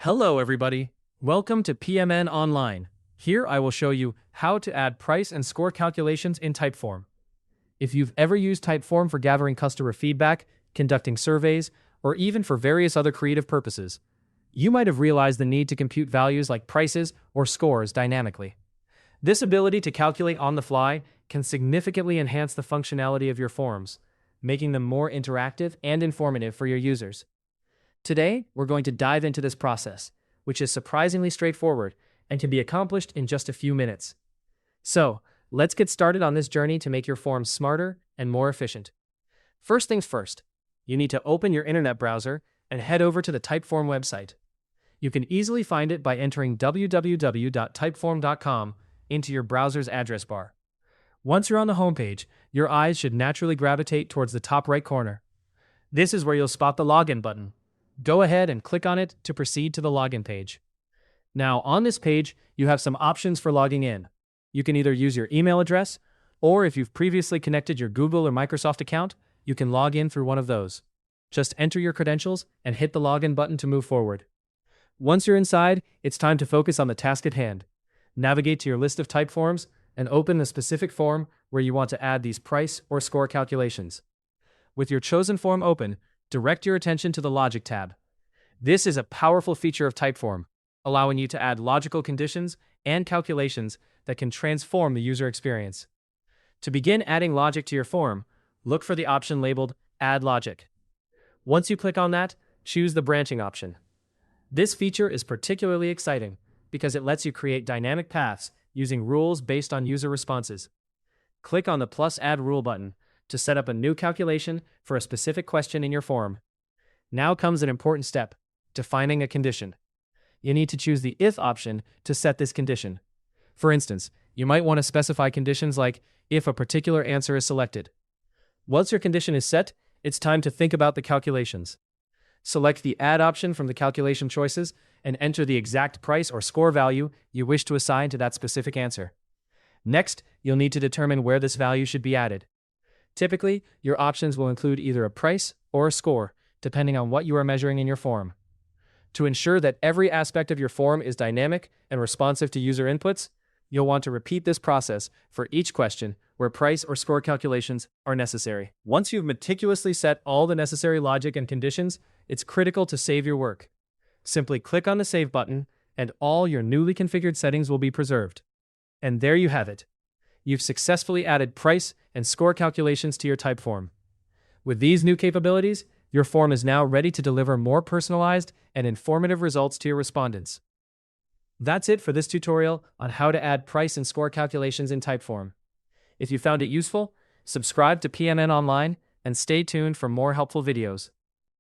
Hello everybody, welcome to PMN Online. Here I will show you how to add price and score calculations in Typeform. If you've ever used Typeform for gathering customer feedback, conducting surveys, or even for various other creative purposes, you might have realized the need to compute values like prices or scores dynamically. This ability to calculate on the fly can significantly enhance the functionality of your forms, making them more interactive and informative for your users. Today, we're going to dive into this process, which is surprisingly straightforward and can be accomplished in just a few minutes. So, let's get started on this journey to make your forms smarter and more efficient. First things first, you need to open your internet browser and head over to the Typeform website. You can easily find it by entering www.typeform.com into your browser's address bar. Once you're on the homepage, your eyes should naturally gravitate towards the top right corner. This is where you'll spot the login button. Go ahead and click on it to proceed to the login page. Now, on this page, you have some options for logging in. You can either use your email address, or if you've previously connected your Google or Microsoft account, you can log in through one of those. Just enter your credentials and hit the login button to move forward. Once you're inside, it's time to focus on the task at hand. Navigate to your list of type forms and open the specific form where you want to add these price or score calculations. With your chosen form open, direct your attention to the Logic tab. This is a powerful feature of Typeform, allowing you to add logical conditions and calculations that can transform the user experience. To begin adding logic to your form, look for the option labeled Add Logic. Once you click on that, choose the branching option. This feature is particularly exciting because it lets you create dynamic paths using rules based on user responses. Click on the plus Add Rule button to set up a new calculation for a specific question in your form. Now comes an important step, defining a condition. You need to choose the if option to set this condition. For instance, you might want to specify conditions like if a particular answer is selected. Once your condition is set, it's time to think about the calculations. Select the Add option from the calculation choices and enter the exact price or score value you wish to assign to that specific answer. Next, you'll need to determine where this value should be added. Typically, your options will include either a price or a score, depending on what you are measuring in your form. To ensure that every aspect of your form is dynamic and responsive to user inputs, you'll want to repeat this process for each question where price or score calculations are necessary. Once you've meticulously set all the necessary logic and conditions, it's critical to save your work. Simply click on the Save button, and all your newly configured settings will be preserved. And there you have it. You've successfully added price and score calculations to your Typeform. With these new capabilities, your form is now ready to deliver more personalized and informative results to your respondents. That's it for this tutorial on how to add price and score calculations in Typeform. If you found it useful, subscribe to PMN Online and stay tuned for more helpful videos.